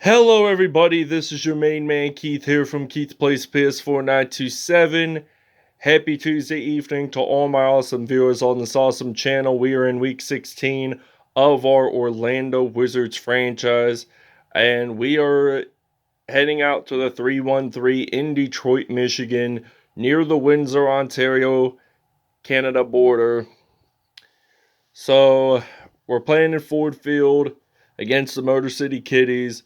Hello everybody, this is your main man Keith here from Keith Plays PS4 927. Happy Tuesday evening to all my awesome viewers on this awesome channel. We are in week 16 of our Orlando Wizards franchise, and we are heading out to the 313 in Detroit, Michigan, near the Windsor, Ontario, Canada border. So, we're playing in Ford Field against the Motor City Kitties.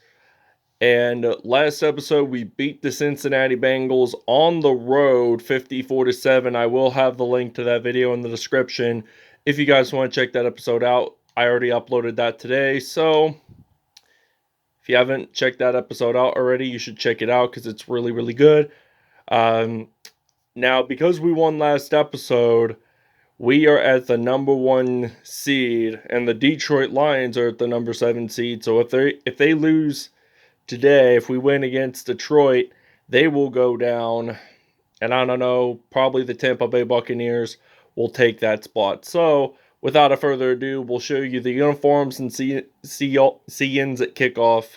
And last episode, we beat the Cincinnati Bengals on the road 54-7. I will have the link to that video in the description if you guys want to check that episode out. I already uploaded that today, so if you haven't checked that episode out already, you should check it out because it's really, really good. Now, because we won last episode, we are at the number 1 seed, and the Detroit Lions are at the number 7 seed. So if they lose today, if we win against Detroit, they will go down, and I don't know, probably the Tampa Bay Buccaneers will take that spot. So, without a further ado, we'll show you the uniforms and see-ins at kickoff.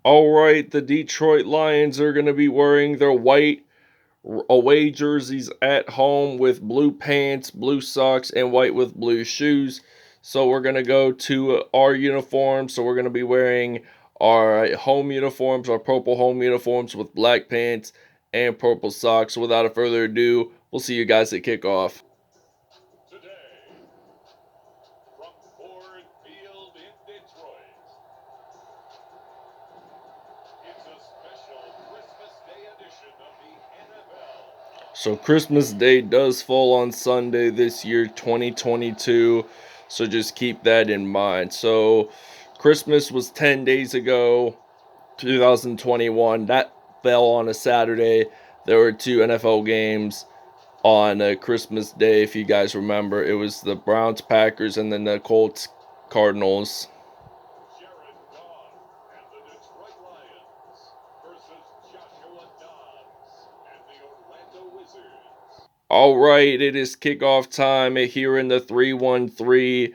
Alright, the Detroit Lions are going to be wearing their white away jerseys at home with blue pants, blue socks, and white with blue shoes. So we're going to go to our uniforms. So we're going to be wearing our home uniforms, our purple home uniforms with black pants and purple socks. So without further ado, we'll see you guys at kickoff. Today, from Ford Field in Detroit, it's a special Christmas Day edition of the NFL. So Christmas Day does fall on Sunday this year, 2022. So just keep that in mind. So Christmas was 10 days ago, 2021. That fell on a Saturday. There were 2 NFL games on Christmas Day, if you guys remember. It was the Browns-Packers and then the Colts-Cardinals. Jared Goff and the Detroit Lions versus Joshua Dobbs and the Orlando Wizards. Alright, it is kickoff time here in the 313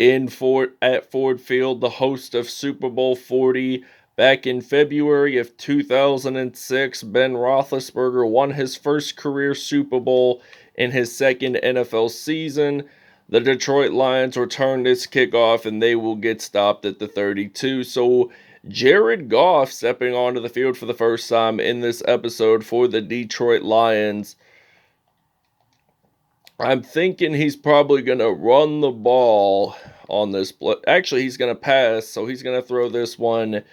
at Ford Field, the host of Super Bowl 40. Back in February of 2006, Ben Roethlisberger won his first career Super Bowl in his second NFL season. The Detroit Lions return this kickoff, and they will get stopped at the 32. So Jared Goff stepping onto the field for the first time in this episode for the Detroit Lions. I'm thinking he's probably going to run the ball on this play. Actually, he's going to pass, so he's going to throw this one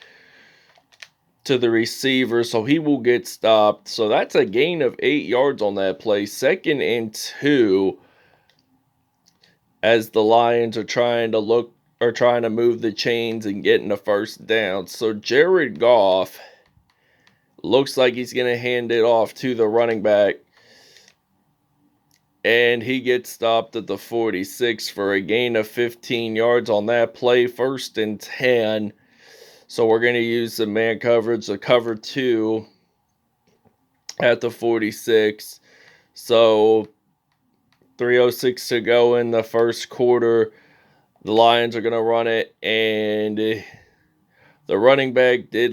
to the receiver, so he will get stopped. So that's a gain of 8 yards on that play. 2nd and 2, as the Lions are trying to move the chains and getting a first down. So Jared Goff looks like he's going to hand it off to the running back. And he gets stopped at the 46 for a gain of 15 yards on that play. 1st and 10. So we're going to use the man coverage, the cover 2 at the 46. So 3:06 to go in the first quarter. The Lions are going to run it. And the running back did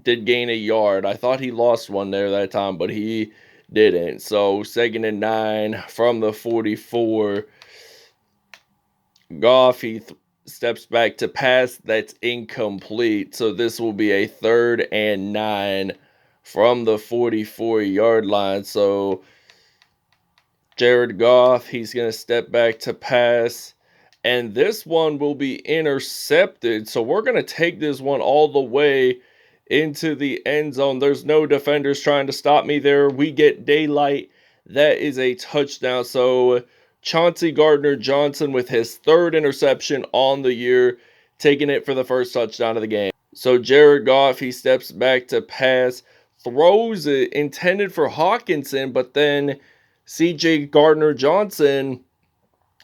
gain a yard. I thought he lost one there that time, but he didn't. So 2nd and 9 from the 44. Goff, he steps back to pass. That's incomplete. So this will be a 3rd and 9 from the 44-yard line. So Jared Goff, he's going to step back to pass. And this one will be intercepted. So we're going to take this one all the way into the end zone. There's no defenders trying to stop me there. We get daylight. That is a touchdown. So Chauncey Gardner-Johnson with his 3rd interception on the year, taking it for the first touchdown of the game. So Jared Goff, he steps back to pass, throws it intended for Hawkinson, but then C.J. Gardner-Johnson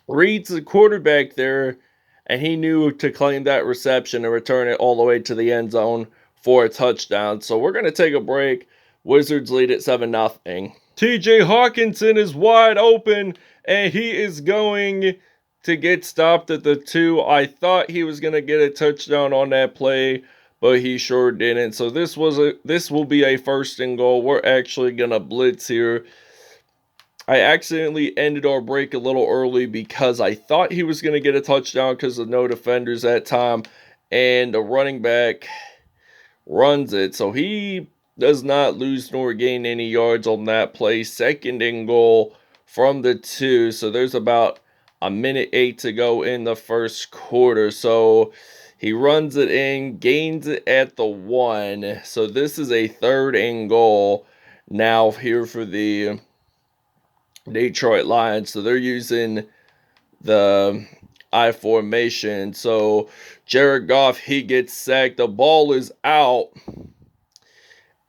reads the quarterback there, and he knew to claim that reception and return it all the way to the end zone for a touchdown. So we're going to take a break. Wizards lead at 7-0. TJ Hawkinson is wide open, and he is going to get stopped at the 2. I thought he was going to get a touchdown on that play, but he sure didn't. So this will be a 1st and goal. We're actually going to blitz here. I accidentally ended our break a little early because I thought he was going to get a touchdown because of no defenders that time, and the running back runs it. So he does not lose nor gain any yards on that play. 2nd and goal from the 2. So there's about a minute 8 to go in the 1st quarter. So he runs it in, gains it at the 1. So this is a 3rd and goal now here for the Detroit Lions. So they're using the I formation. So Jared Goff, he gets sacked. The ball is out.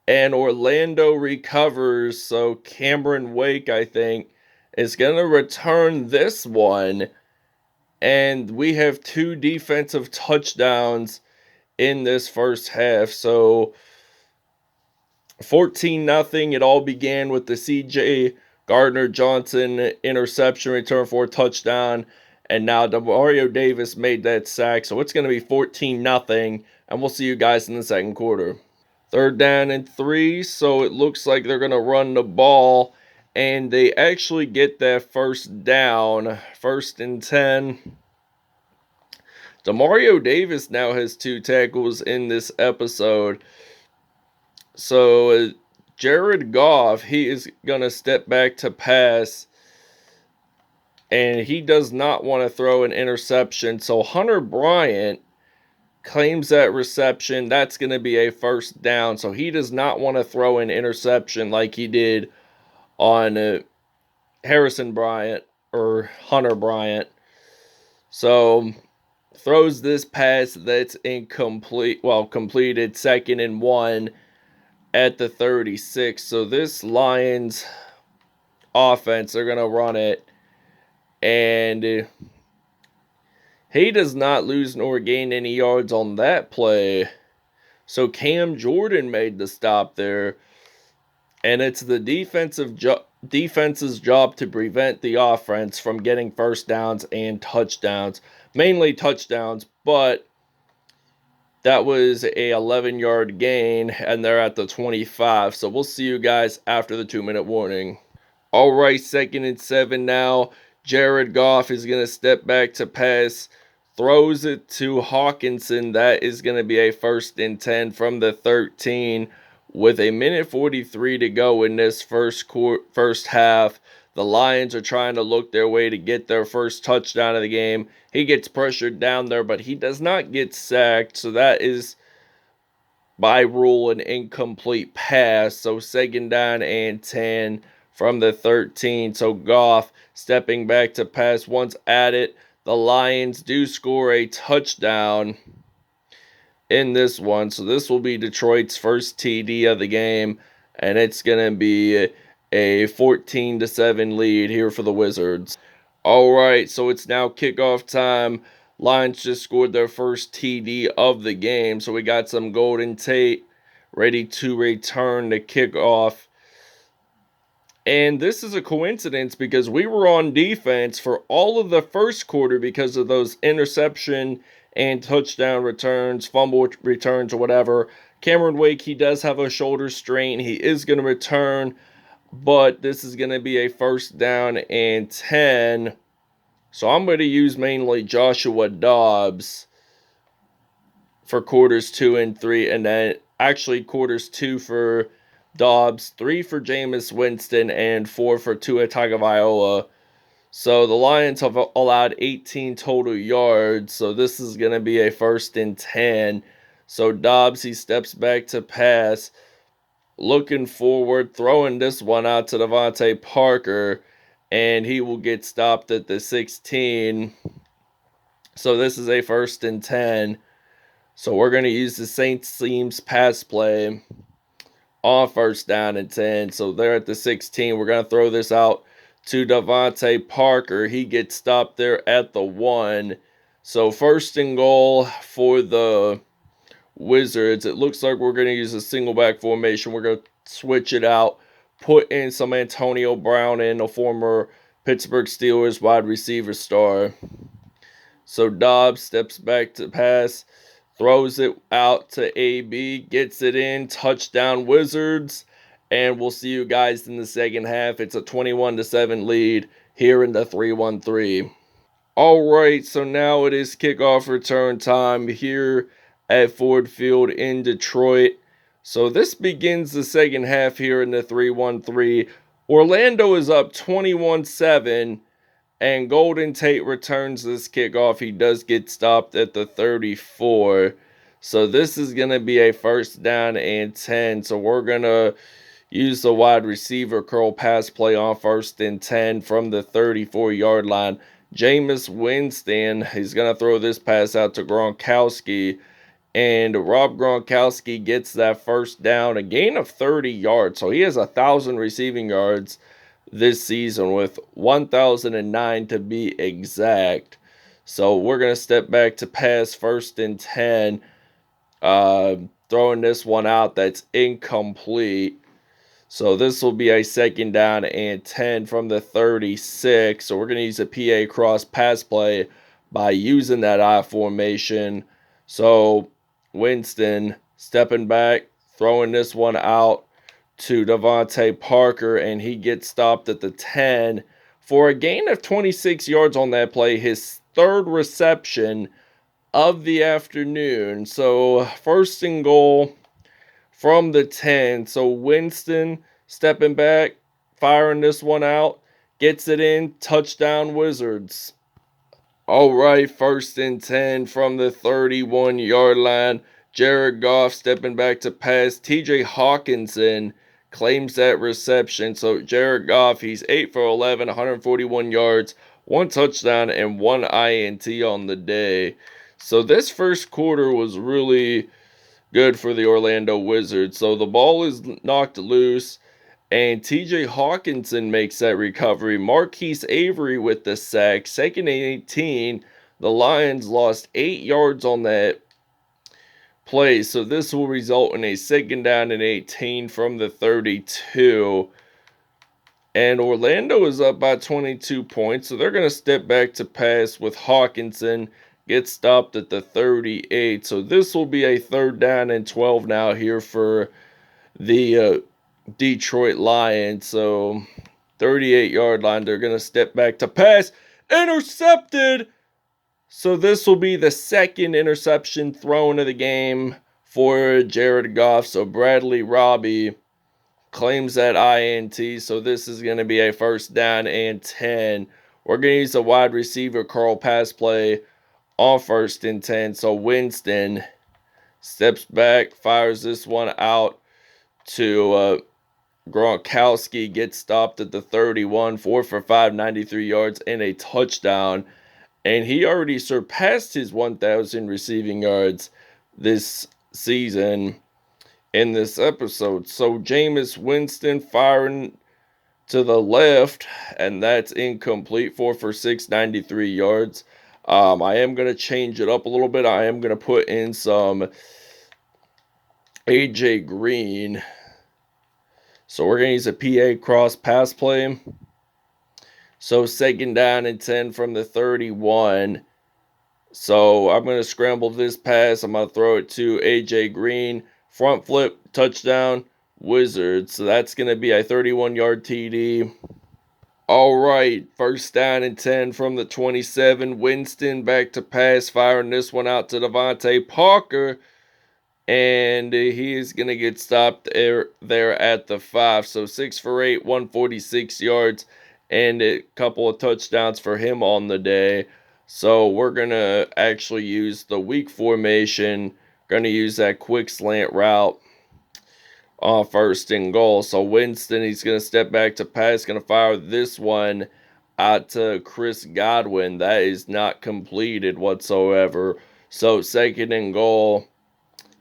And Orlando recovers. So Cameron Wake, I think, is going to return this one. And we have 2 defensive touchdowns in this first half. So 14-0. It all began with the C.J. Gardner-Johnson interception return for a touchdown. And now Demario Davis made that sack. So it's going to be 14-0. And we'll see you guys in the 2nd quarter. 3rd down and 3. So it looks like they're going to run the ball. And they actually get that 1st down. 1st and 10. Demario Davis now has 2 tackles in this episode. So Jared Goff, he is going to step back to pass. And he does not want to throw an interception. So Hunter Bryant claims that reception. That's going to be a 1st down. So he does not want to throw an interception like he did on Harrison Bryant or Hunter Bryant. So throws this pass that's incomplete. Well, completed 2nd and 1 at the 36. So this Lions offense, they're going to run it. And he does not lose nor gain any yards on that play. So Cam Jordan made the stop there. And it's the defense's job to prevent the offense from getting 1st downs and touchdowns. Mainly touchdowns, but that was a 11-yard gain, and they're at the 25. So we'll see you guys after the 2-minute warning. All right, 2nd and 7 now. Jared Goff is going to step back to pass. Throws it to Hawkinson. That is going to be a 1st and 10 from the 13. With a minute 43 to go in this first half. The Lions are trying to look their way to get their 1st touchdown of the game. He gets pressured down there, but he does not get sacked. So that is, by rule, an incomplete pass. So 2nd down and 10 from the 13. So Goff stepping back to pass. Once at it, the Lions do score a touchdown in this one. So this will be Detroit's 1st TD of the game. And it's going to be a 14-7 lead here for the Wizards. All right, so it's now kickoff time. Lions just scored their 1st TD of the game. So we got some Golden Tate ready to return the kickoff. And this is a coincidence because we were on defense for all of the 1st quarter because of those interception and touchdown returns, fumble returns, or whatever. Cameron Wake, he does have a shoulder strain. He is going to return, but this is going to be a 1st down and 10. So I'm going to use mainly Joshua Dobbs for quarters 2 and 3, and then actually quarters 2 for Dobbs, 3 for Jameis Winston, and 4 for Tua Tagovailoa. So the Lions have allowed 18 total yards, so this is going to be a 1st and 10. So Dobbs, he steps back to pass, looking forward, throwing this one out to Devontae Parker, and he will get stopped at the 16. So this is a 1st and 10. So we're going to use the Saints seams pass play on 1st down and 10. So they're at the 16. We're going to throw this out to Devontae Parker. He gets stopped there at the 1. So 1st and goal for the Wizards. It looks like we're going to use a single back formation. We're going to switch it out, put in some Antonio Brown in, a former Pittsburgh Steelers wide receiver star. So Dobbs steps back to pass, throws it out to AB, gets it in, touchdown Wizards, and we'll see you guys in the second half. It's a 21-7 lead here in the 3-1-3. All right, so now it is kickoff return time here at Ford Field in Detroit. So this begins the second half here in the 3-1-3. Orlando is up 21-7, and Golden Tate returns this kickoff. He does get stopped at the 34. So this is going to be a first down and 10. So we're going to use the wide receiver curl pass play on first and 10 from the 34-yard line. Jameis Winston, he's going to throw this pass out to Gronkowski, and Rob Gronkowski gets that first down, a gain of 30 yards. So he has 1,000 receiving yards this season, with 1,009 to be exact. So we're going to step back to pass first and 10, throwing this one out that's incomplete. So this will be a second down and 10 from the 36. So we're going to use a PA cross pass play by using that I formation. So Winston stepping back, throwing this one out to Devontae Parker, and he gets stopped at the 10 for a gain of 26 yards on that play, his third reception of the afternoon. So first and goal from the 10. So Winston stepping back, firing this one out, gets it in, touchdown Wizards. All right, first and 10 from the 31-yard line. Jared Goff stepping back to pass. TJ Hawkinson claims that reception. So Jared Goff, he's 8 for 11, 141 yards, 1 touchdown, and 1 INT on the day. So this first quarter was really good for the Orlando Wizards. So the ball is knocked loose, and TJ Hawkinson makes that recovery. Marquise Avery with the sack. Second and 18. The Lions lost 8 yards on that play. So this will result in a second down and 18 from the 32. And Orlando is up by 22 points. So they're going to step back to pass with Hawkinson. Gets stopped at the 38. So this will be a third down and 12 now here for the Detroit Lions. So 38-yard line. They're going to step back to pass. Intercepted. So this will be the second interception thrown of the game for Jared Goff. So Bradley Robbie claims that INT. So this is going to be a first down and 10. We're going to use a wide receiver curl pass play on first and 10. So Winston steps back, fires this one out to Gronkowski, gets stopped at the 31, 4 for 5, 93 yards, and a touchdown. And he already surpassed his 1,000 receiving yards this season in this episode. So Jameis Winston firing to the left, and that's incomplete. 4 for 6, 93 yards. I am going to change it up a little bit. I am going to put in some AJ Green. So we're going to use a PA cross pass play. So second down and 10 from the 31. So I'm going to scramble this pass. I'm going to throw it to AJ Green. Front flip, touchdown, Wizards. So that's going to be a 31-yard TD. All right, first down and 10 from the 27. Winston back to pass, firing this one out to Devontae Parker. And he is going to get stopped there at the 5. So 6 for 8, 146 yards, and a couple of touchdowns for him on the day. So we're going to actually use the weak formation. Going to use that quick slant route on first and goal. So Winston, he's going to step back to pass. Going to fire this one out to Chris Godwin. That is not completed whatsoever. So second and goal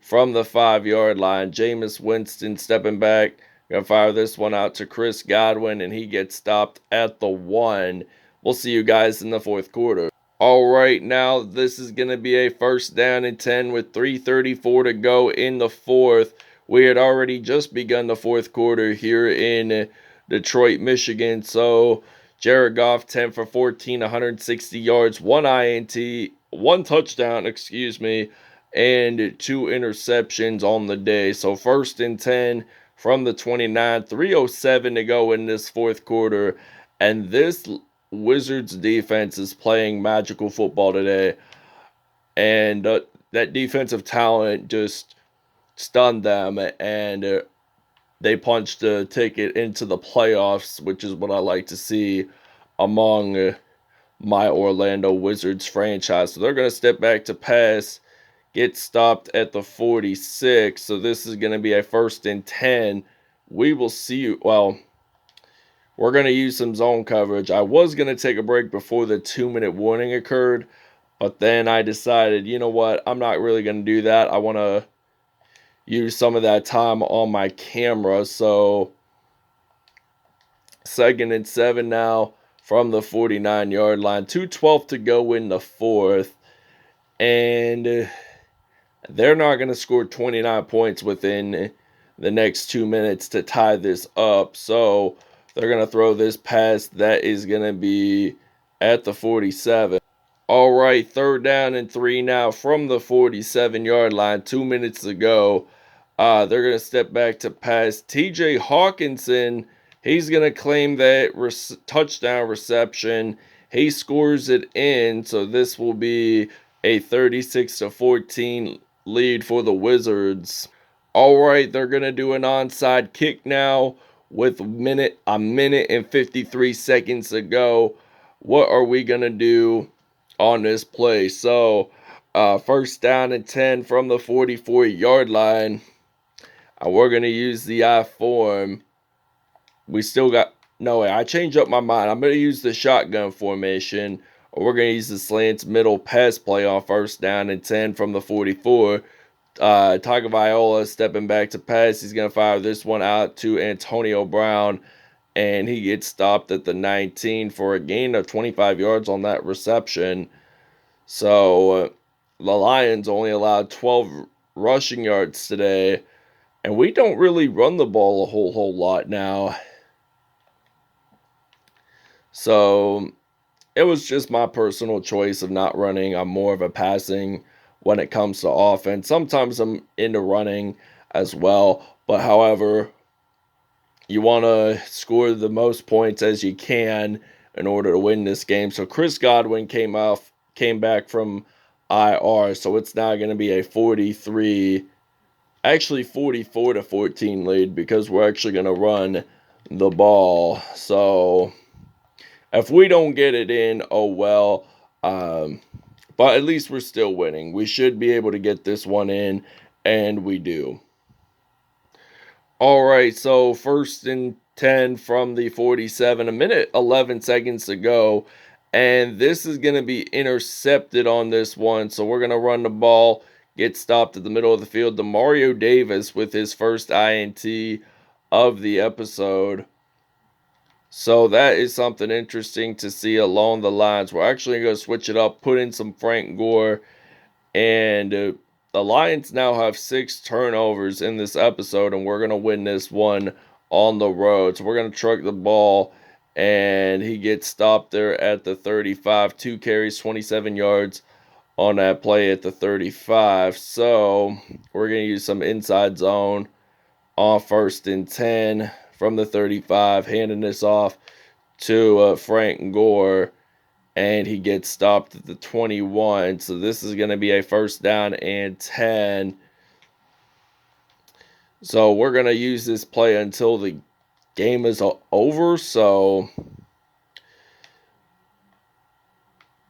from the 5-yard line. Jameis Winston stepping back. Going to fire this one out to Chris Godwin, and he gets stopped at the 1. We'll see you guys in the fourth quarter. All right, now this is going to be a first down and 10 with 3:34 to go in the fourth. We had already just begun the fourth quarter here in Detroit, Michigan. So Jared Goff, 10 for 14, 160 yards, 1 INT, 1 touchdown, and 2 interceptions on the day. So 1st and 10 from the 29, 3:07 to go in this fourth quarter. And this Wizards defense is playing magical football today. And that defensive talent just stunned them, and they punched a ticket into the playoffs, which is what I like to see among my Orlando Wizards franchise. So they're going to step back to pass, get stopped at the 46. So this is going to be a 1st and 10. We will see. Well, we're going to use some zone coverage. I was going to take a break before the 2-minute warning occurred, but then I decided, you know what? I'm not really going to do that. I want to use some of that time on my camera. So 2nd and 7 now from the 49-yard line. 2:12 to go in the fourth. And they're not going to score 29 points within the next 2 minutes to tie this up. So they're going to throw this pass that is going to be at the 47. All right, 3rd down and 3 now from the 47-yard line. 2 minutes to go. They're going to step back to pass. TJ Hawkinson, he's going to claim that touchdown reception. He scores it in, so this will be a 36-14 lead for the Wizards. All right, they're going to do an onside kick now with a minute and 53 seconds to go. What are we going to do on this play? So, 1st down and 10 from the 44-yard line. We're going to use the I form. We still got... No, I changed up my mind. I'm going to use the shotgun formation. Or we're going to use the slants middle pass play on 1st down and 10 from the 44. Tagovailoa stepping back to pass. He's going to fire this one out to Antonio Brown. And he gets stopped at the 19 for a gain of 25 yards on that reception. So the Lions only allowed 12 rushing yards today. And we don't really run the ball a whole lot now. So it was just my personal choice of not running. I'm more of a passing when it comes to offense. Sometimes I'm into running as well. But however, you want to score the most points as you can in order to win this game. So Chris Godwin came back from IR. So it's now going to be a 44-14 lead, because we're actually going to run the ball. So if we don't get it in, oh well. But at least we're still winning. We should be able to get this one in, and we do. All right, so 1st and 10 from the 47, a minute 11 seconds to go. And this is going to be intercepted on this one. So we're going to run the ball, get stopped at the middle of the field. Demario Davis with his first INT of the episode. So that is something interesting to see along the lines. We're actually going to switch it up, put in some Frank Gore. And the Lions now have 6 turnovers in this episode, and we're going to win this one on the road. So we're going to truck the ball, and he gets stopped there at the 35. 2 carries, 27 yards on that play at the 35. So we're going to use some inside zone on 1st and 10 from the 35, handing this off to Frank Gore. And he gets stopped at the 21. So this is going to be a 1st down and 10. So we're going to use this play until the game is over. So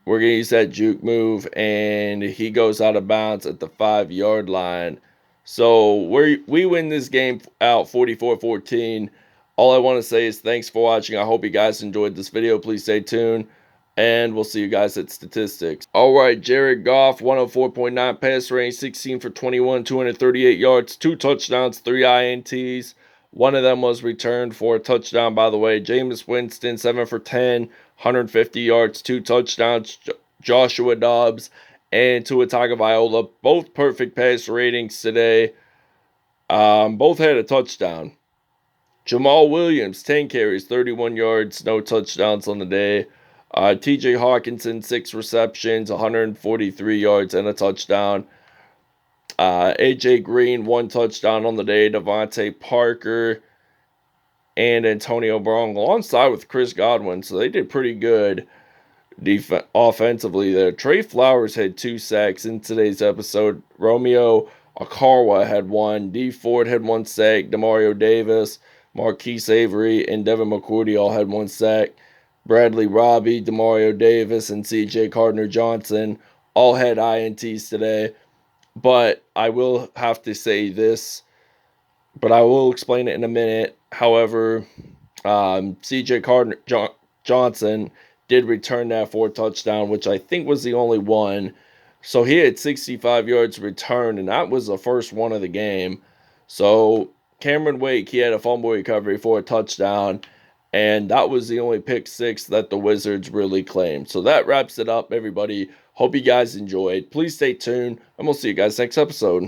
we're going to use that juke move. And he goes out of bounds at the 5-yard line. So we win this game out 44-14. All I want to say is thanks for watching. I hope you guys enjoyed this video. Please stay tuned. And we'll see you guys at statistics. All right, Jared Goff, 104.9 pass range, 16 for 21, 238 yards, 2 touchdowns, 3 INTs. One of them was returned for a touchdown, by the way. Jameis Winston, 7 for 10, 150 yards, 2 touchdowns. Joshua Dobbs and Tua Tagovailoa, both perfect pass ratings today. Both had a touchdown. Jamal Williams, 10 carries, 31 yards, no touchdowns on the day. TJ Hawkinson, 6 receptions, 143 yards, and a touchdown. AJ Green, 1 touchdown on the day. Devontae Parker and Antonio Brown alongside with Chris Godwin. So they did pretty good offensively there. Trey Flowers had 2 sacks in today's episode. Romeo Akarwa had 1. D Ford had 1 sack. Demario Davis, Marquise Avery, and Devin McCourty all had 1 sack. Bradley Robbie, Demario Davis, and CJ Gardner Johnson all had INTs today. But I will have to say this, but I will explain it in a minute. However, CJ Gardner Johnson did return that for a touchdown, which I think was the only one. So he had 65 yards returned, and that was the first one of the game. So Cameron Wake, he had a fumble recovery for a touchdown, and that was the only pick six that the Wizards really claimed. So that wraps it up, everybody. Hope you guys enjoyed. Please stay tuned, and we'll see you guys next episode.